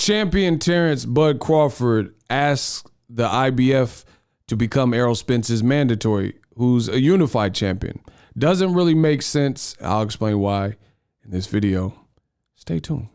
Champion Terence Bud Crawford asks the IBF to become Errol Spence's mandatory, who's a unified champion. Doesn't really make sense. I'll explain why in this video. Stay tuned.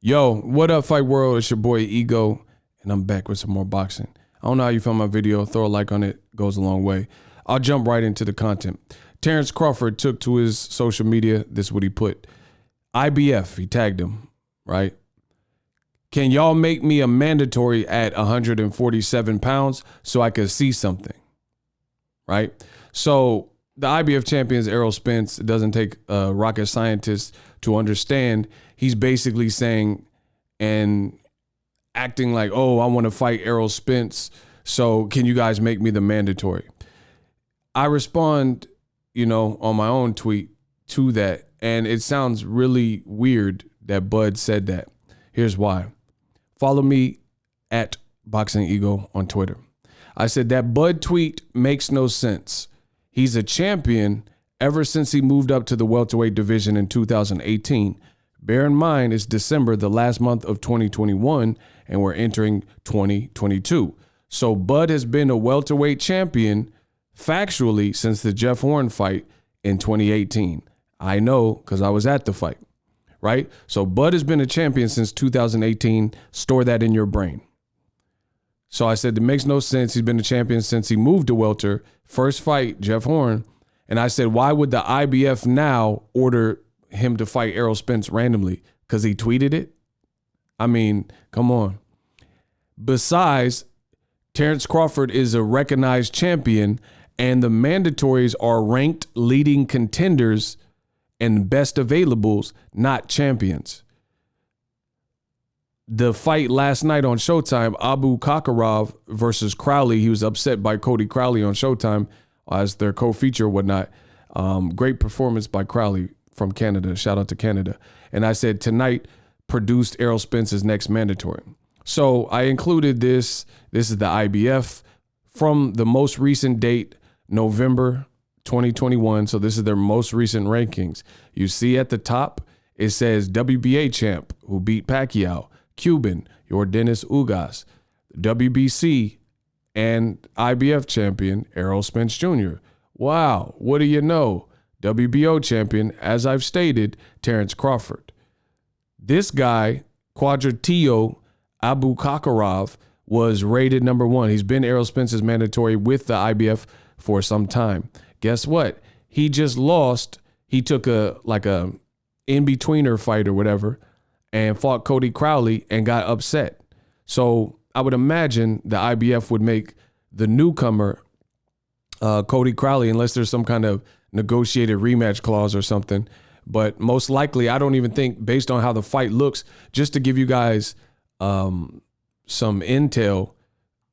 Yo, what up, Fight World? It's your boy Ego, and I'm back with some more boxing. I don't know how you found my video. Throw a like on it. Goes a long way. I'll jump right into the content. Terence Crawford took to his social media. This is what he put. IBF, he tagged him, right? Can y'all make me a mandatory at 147 pounds so I could see something, right? So the IBF champion is Errol Spence. It doesn't take a rocket scientist to understand. He's basically saying and acting like, oh, I want to fight Errol Spence, so can you guys make me the mandatory? I respond, on my own tweet to that, and it sounds really weird that Bud said that. Here's why. Follow me at BOXINGEGO on Twitter. I said that Bud tweet makes no sense. He's a champion ever since he moved up to the welterweight division in 2018. Bear in mind, it's December, the last month of 2021, and we're entering 2022. So Bud has been a welterweight champion factually since the Jeff Horn fight in 2018. I know because I was at the fight, right? So Bud has been a champion since 2018. Store that in your brain. So I said, it makes no sense. He's been a champion since he moved to welter. First fight, Jeff Horn. And I said, why would the IBF now order him to fight Errol Spence randomly? Because he tweeted it? I mean, come on. Besides, Terence Crawford is a recognized champion, and the mandatories are ranked leading contenders and best availables, not champions. The fight last night on Showtime, Abu Kakarov versus Crowley, he was upset by Cody Crowley on Showtime as their co-feature or whatnot. Great performance by Crowley from Canada. Shout out to Canada. And I said tonight produced Errol Spence's next mandatory. So I included this. This is the IBF from the most recent date, November 2021. So this is their most recent rankings. You see at the top, it says WBA champ who beat Pacquiao, Cuban, your Dennis Ugas, WBC and IBF champion, Errol Spence Jr. Wow, what do you know? WBO champion, as I've stated, Terence Crawford. This guy, Quadratio Abu Kakarov, was rated number 1. He's been Errol Spence's mandatory with the IBF for some time. Guess what? He just lost. He took a in-betweener fight or whatever and fought Cody Crowley and got upset. So I would imagine the IBF would make the newcomer Cody Crowley, unless there's some kind of negotiated rematch clause or something. But most likely, I don't even think, based on how the fight looks, just to give you guys some intel,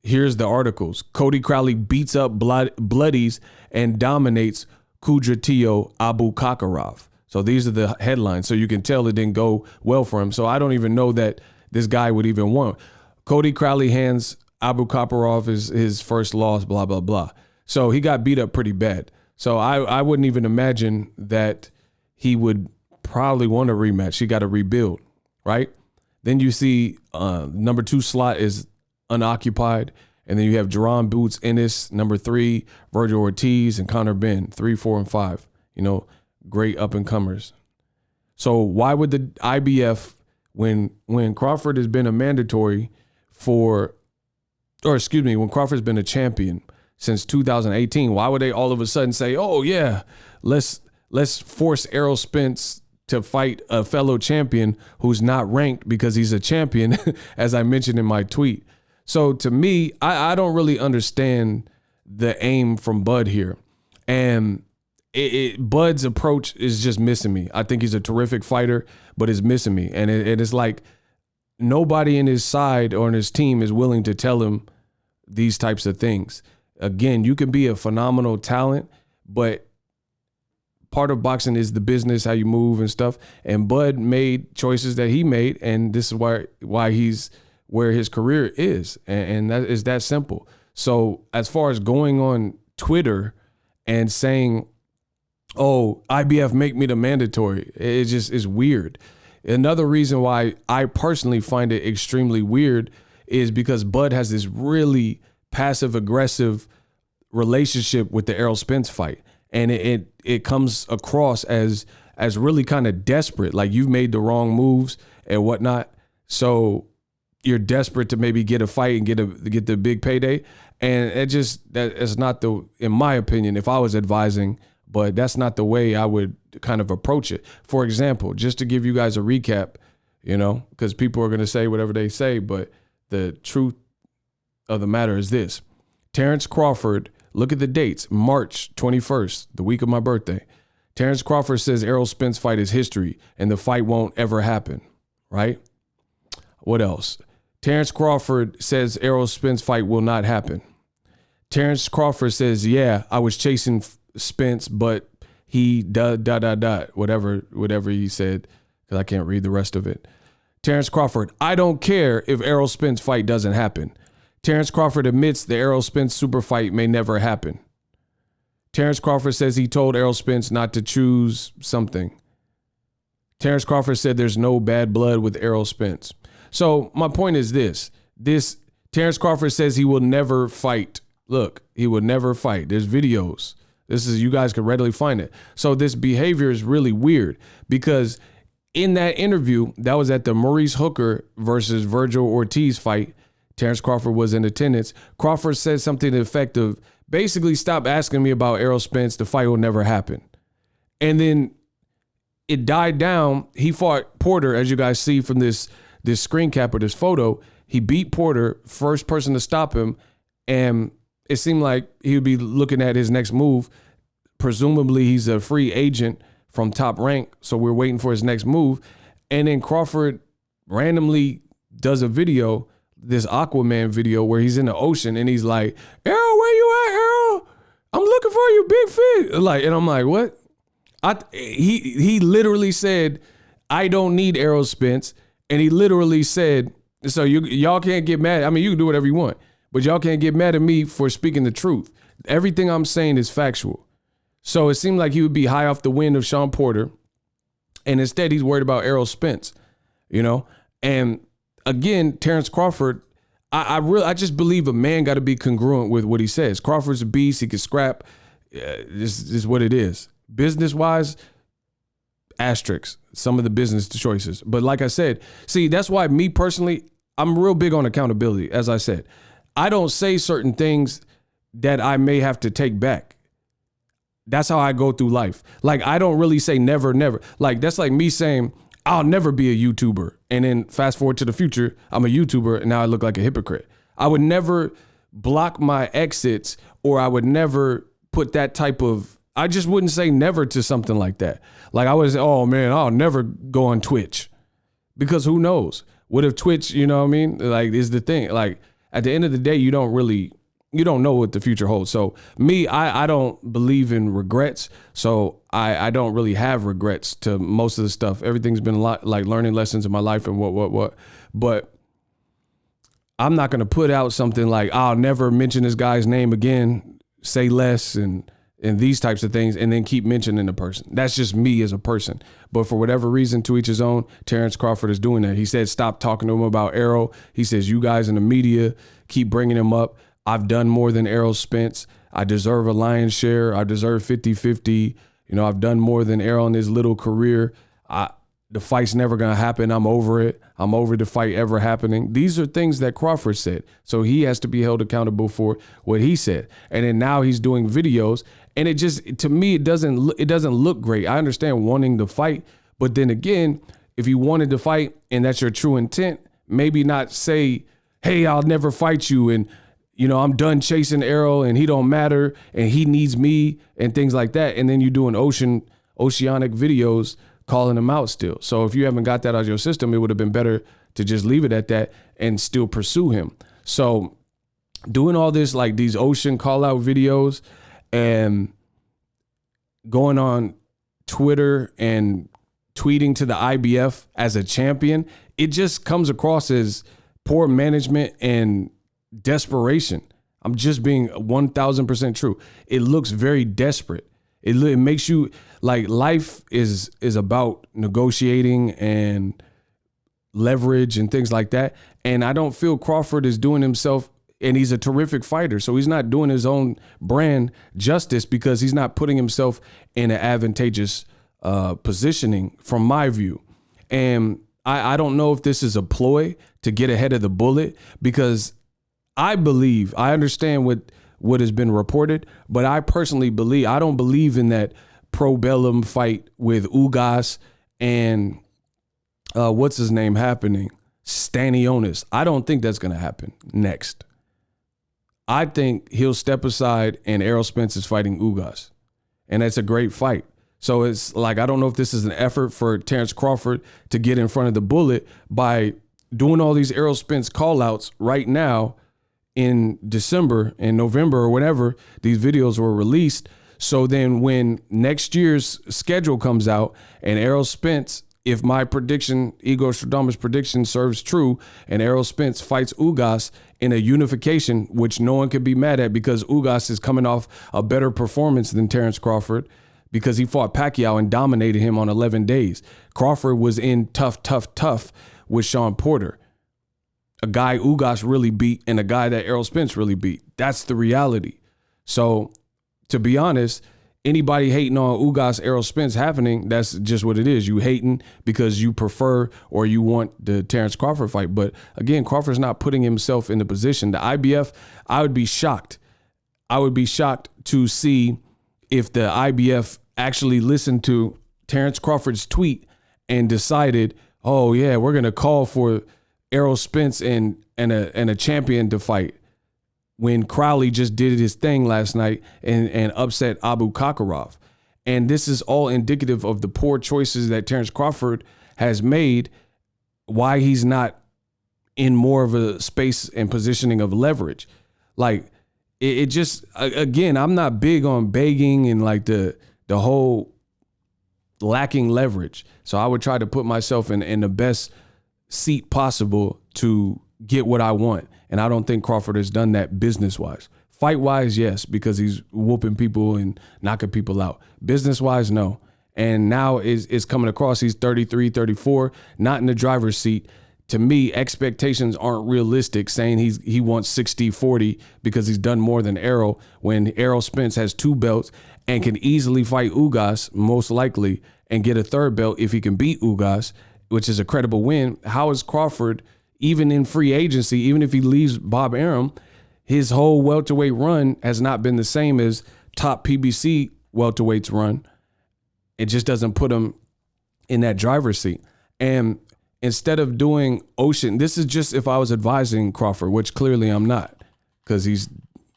here's the articles. Cody Crowley beats up, bloodies, and dominates Quadratio Abu Kakarov. So these are the headlines. So you can tell it didn't go well for him. So I don't even know that this guy would even want. Cody Crowley hands Abu Kakarov his first loss, blah, blah, blah. So he got beat up pretty bad. So I wouldn't even imagine that he would probably want a rematch. He got to rebuild, right? Then you see number 2 slot is unoccupied. And then you have Jerron Boots Ennis, number 3, Virgil Ortiz, and Conor Benn, 3, 4, and 5. Great up-and-comers. So why would the IBF, when Crawford has been a mandatory when Crawford's been a champion since 2018, why would they all of a sudden say, oh yeah, let's force Errol Spence to fight a fellow champion who's not ranked because he's a champion, as I mentioned in my tweet. So to me, I don't really understand the aim from Bud here. And Bud's approach is just missing me. I think he's a terrific fighter, but it's missing me. And it's like nobody in his side or in his team is willing to tell him these types of things. Again, you can be a phenomenal talent, but part of boxing is the business, how you move and stuff. And Bud made choices that he made, and this is why he's where his career is. And that is that simple. So as far as going on Twitter and saying, oh, IBF make me the mandatory, it just is weird. Another reason why I personally find it extremely weird is because Bud has this really passive aggressive relationship with the Errol Spence fight. And it comes across as really kind of desperate, like you've made the wrong moves and whatnot. So you're desperate to maybe get a fight and get the big payday. And that's not in my opinion, if I was advising, but that's not the way I would kind of approach it. For example, just to give you guys a recap, because people are going to say whatever they say, but the truth of the matter is this. Terence Crawford, look at the dates, March 21st, the week of my birthday. Terence Crawford says Errol Spence fight is history and the fight won't ever happen, right? What else? Terence Crawford says Errol Spence fight will not happen. Terence Crawford says, yeah, I was chasing Spence, but he whatever he said, because I can't read the rest of it. Terence Crawford, I don't care if Errol Spence fight doesn't happen. Terence Crawford admits the Errol Spence super fight may never happen. Terence Crawford says he told Errol Spence not to choose something. Terence Crawford said there's no bad blood with Errol Spence. So my point is this Terence Crawford says he will never fight. Look, he will never fight. There's videos. You guys can readily find it. So this behavior is really weird because in that interview, that was at the Maurice Hooker versus Virgil Ortiz fight. Terence Crawford was in attendance. Crawford said something to the effect of, basically, stop asking me about Errol Spence. The fight will never happen. And then it died down. He fought Porter, as you guys see from this screen cap or this photo. He beat Porter, first person to stop him. And it seemed like he would be looking at his next move. Presumably, he's a free agent from Top Rank. So we're waiting for his next move. And then Crawford randomly does a video, this Aquaman video where he's in the ocean and he's like, Errol, where you at, Errol? I'm looking for you, big fish. And I'm like, what? He literally said, I don't need Errol Spence. And he literally said, so y'all can't get mad. I mean, you can do whatever you want, but y'all can't get mad at me for speaking the truth. Everything I'm saying is factual. So it seemed like he would be high off the wind of Sean Porter. And instead he's worried about Errol Spence, and again, Terence Crawford, I just believe a man got to be congruent with what he says. Crawford's a beast. He can scrap. This is what it is. Business-wise, asterisks, some of the business choices. But like I said, see, that's why me personally, I'm real big on accountability. As I said, I don't say certain things that I may have to take back. That's how I go through life. Like, I don't really say never, never. Like, that's like me saying, I'll never be a YouTuber. And then fast forward to the future, I'm a YouTuber and now I look like a hypocrite. I would never block my exits, or I would never put that type of, I just wouldn't say never to something like that. Like I would say, oh man, I'll never go on Twitch, because who knows? What if Twitch, you know what I mean? Like, is the thing, like at the end of the day, you don't know what the future holds. So me, I don't believe in regrets. So I don't really have regrets to most of the stuff. Everything's been a lot like learning lessons in my life and what. But I'm not going to put out something like, I'll never mention this guy's name again, say less and these types of things, and then keep mentioning the person. That's just me as a person. But for whatever reason, to each his own, Terence Crawford is doing that. He said, stop talking to him about Errol. He says, you guys in the media keep bringing him up. I've done more than Errol Spence. I deserve a lion's share. I deserve 50-50. I've done more than Errol in his little career. The fight's never going to happen. I'm over it. I'm over the fight ever happening. These are things that Crawford said. So he has to be held accountable for what he said. And then now he's doing videos. And it just, to me, it doesn't look great. I understand wanting to fight. But then again, if you wanted to fight and that's your true intent, maybe not say, hey, I'll never fight you. And I'm done chasing Errol and he don't matter and he needs me and things like that. And then you're doing oceanic videos calling him out still. So if you haven't got that out of your system, it would have been better to just leave it at that and still pursue him. So doing all this, like these ocean call out videos and going on Twitter and tweeting to the IBF as a champion, it just comes across as poor management and desperation. I'm just being 1000% true. It looks very desperate. It makes you like life is about negotiating and leverage and things like that. And I don't feel Crawford is doing himself, and he's a terrific fighter, so he's not doing his own brand justice because he's not putting himself in an advantageous positioning from my view. And I don't know if this is a ploy to get ahead of the bullet, because I understand what has been reported, but I personally believe, I don't believe in that pro bellum fight with Ugas and what's his name happening, Stanionis. I don't think that's going to happen next. I think he'll step aside and Errol Spence is fighting Ugas, and that's a great fight. So it's like, I don't know if this is an effort for Terence Crawford to get in front of the bullet by doing all these Errol Spence call outs right now in December and November or whenever these videos were released. So then when next year's schedule comes out and Errol Spence, if my prediction, Igor Stradamus' prediction serves true, and Errol Spence fights Ugas in a unification, which no one could be mad at because Ugas is coming off a better performance than Terence Crawford because he fought Pacquiao and dominated him on 11 days. Crawford was in tough with Sean Porter, a guy Ugas really beat and a guy that Errol Spence really beat. That's the reality. So to be honest, anybody hating on Ugas Errol Spence happening, that's just what it is. You hating because you prefer or you want the Terence Crawford fight. But again, Crawford's not putting himself in the position. The IBF, I would be shocked. I would be shocked to see if the IBF actually listened to Terence Crawford's tweet and decided, oh yeah, we're going to call for Errol Spence and a champion to fight, when Crowley just did his thing last night and upset Abu Kakarov. And this is all indicative of the poor choices that Terence Crawford has made, why he's not in more of a space and positioning of leverage. Like it just, again, I'm not big on begging and like the whole lacking leverage. So I would try to put myself in the best seat possible to get what I want. And I don't think Crawford has done that business-wise. Fight-wise, yes, because he's whooping people and knocking people out. Business-wise, no. And now is coming across, he's 33, 34, not in the driver's seat. To me, expectations aren't realistic, saying he wants 60-40 because he's done more than Errol, when Errol Spence has 2 belts and can easily fight Ugas, most likely, and get a 3rd belt if he can beat Ugas, which is a credible win. How is Crawford, even in free agency, even if he leaves Bob Arum, his whole welterweight run has not been the same as top PBC welterweights run. It just doesn't put him in that driver's seat. And instead of doing ocean, this is just if I was advising Crawford, which clearly I'm not, because he's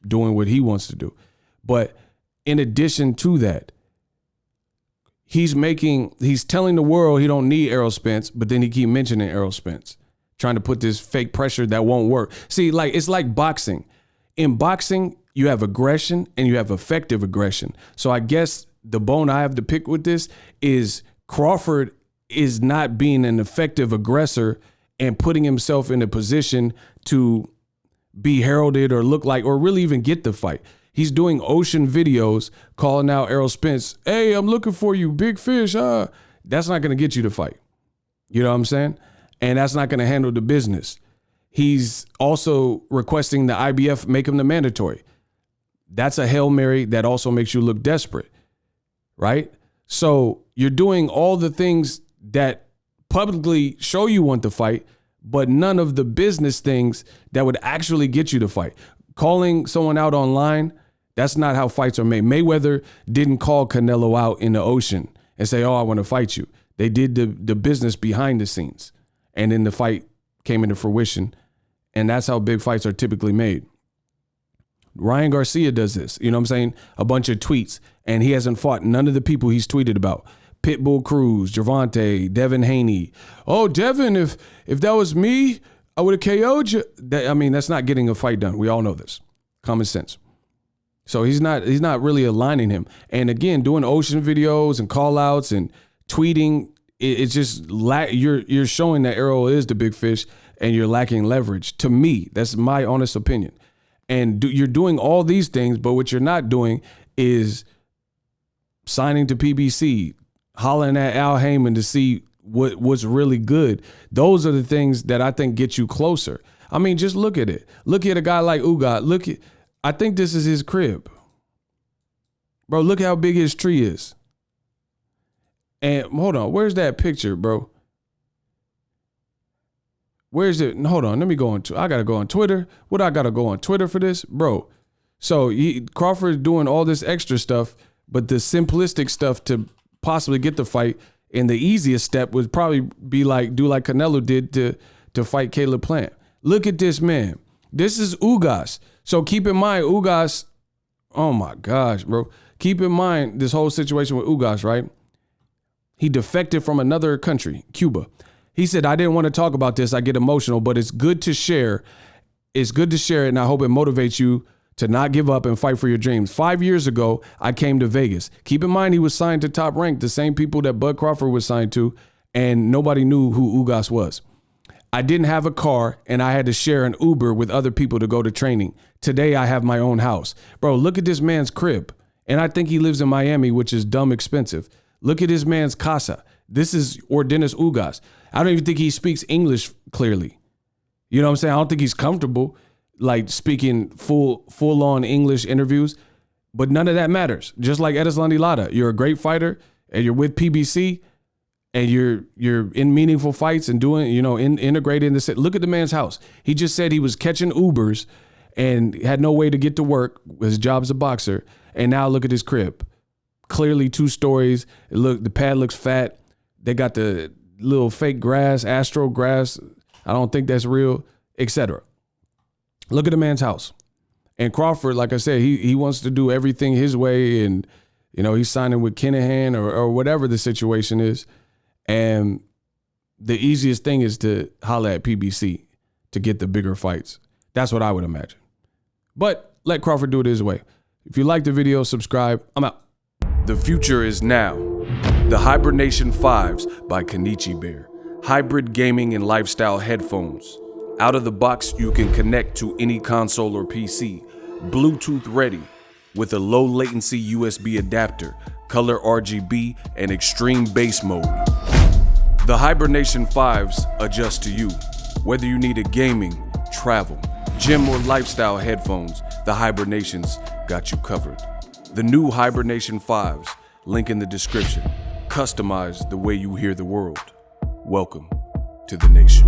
doing what he wants to do. But in addition to that, he's telling the world he don't need Errol Spence, but then he keep mentioning Errol Spence, trying to put this fake pressure that won't work. See, like it's like boxing. In boxing, you have aggression and you have effective aggression. So I guess the bone I have to pick with this is Crawford is not being an effective aggressor and putting himself in a position to be heralded or look like, or really even get the fight. He's doing ocean videos calling out Errol Spence. Hey, I'm looking for you, big fish. That's not going to get you to fight. You know what I'm saying? And that's not going to handle the business. He's also requesting the IBF make him the mandatory. That's a Hail Mary that also makes you look desperate, right? So you're doing all the things that publicly show you want to fight, but none of the business things that would actually get you to fight. Calling someone out online, that's not how fights are made. Mayweather didn't call Canelo out in the ocean and say, oh, I want to fight you. They did the business behind the scenes. And then the fight came into fruition. And that's how big fights are typically made. Ryan Garcia does this, you know what I'm saying? A bunch of tweets, and he hasn't fought none of the people he's tweeted about. Pitbull Cruz, Gervonta, Devin Haney. Oh, Devin, if that was me, I would have KO'd you. I mean, that's not getting a fight done. We all know this. Common sense. So he's not really aligning him. And again, doing ocean videos and call outs and tweeting, it's just you're showing that Errol is the big fish and you're lacking leverage. To me, that's my honest opinion. And you're doing all these things, but what you're not doing is signing to PBC, hollering at Al Heyman to see what's really good. Those are the things that I think get you closer. I mean, just look at it. Look at a guy like Ugas. I think this is his crib. Bro, look how big his tree is. And hold on, where's that picture, bro? Where's it? Hold on, let me go on. I got to go on Twitter. What I got to go on Twitter for this? Bro, so Crawford's doing all this extra stuff, but the simplistic stuff to possibly get the fight, and the easiest step would probably be do like Canelo did to fight Caleb Plant. Look at this man. This is Ugas. So keep in mind, Ugas, oh my gosh, bro. Keep in mind this whole situation with Ugas, right? He defected from another country, Cuba. He said, I didn't want to talk about this. I get emotional, but it's good to share. It's good to share it, and I hope it motivates you to not give up and fight for your dreams. 5 years ago, I came to Vegas. Keep in mind, he was signed to Top Rank, the same people that Bud Crawford was signed to, and nobody knew who Ugas was. I didn't have a car, and I had to share an Uber with other people to go to training. Today, I have my own house. Bro, look at this man's crib. And I think he lives in Miami, which is dumb expensive. Look at this man's casa. This is Ordenis Ugas. I don't even think he speaks English clearly. You know what I'm saying? I don't think he's comfortable like speaking full-on English interviews, but none of that matters. Just like Erislandy Lara, you're a great fighter, and you're with PBC, and you're in meaningful fights and doing, integrating this. Look at the man's house. He just said he was catching Ubers and had no way to get to work. His job's a boxer. And now look at his crib. Clearly 2 stories. The pad looks fat. They got the little fake grass, astro grass. I don't think that's real, etc. Look at the man's house. And Crawford, like I said, he wants to do everything his way. And, he's signing with Kinahan or whatever the situation is. And the easiest thing is to holler at PBC to get the bigger fights. That's what I would imagine. But let Crawford do it his way. If you like the video, subscribe. I'm out. The future is now. The Hibernation 5s by Kenichi Bear. Hybrid gaming and lifestyle headphones. Out of the box, you can connect to any console or PC. Bluetooth ready with a low latency USB adapter, color RGB, and extreme bass mode. The Hibernation 5s adjust to you. Whether you need a gaming, travel, gym, or lifestyle headphones, the Hibernations got you covered. The new Hibernation 5s, link in the description. Customize the way you hear the world. Welcome to the nation.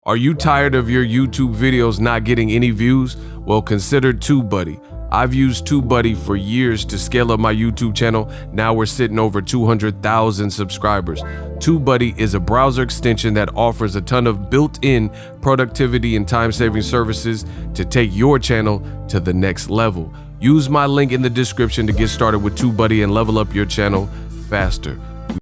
Are you tired of your YouTube videos not getting any views? Well, consider TubeBuddy. I've used TubeBuddy for years to scale up my YouTube channel. Now we're sitting over 200,000 subscribers. TubeBuddy is a browser extension that offers a ton of built-in productivity and time-saving services to take your channel to the next level. Use my link in the description to get started with TubeBuddy and level up your channel faster.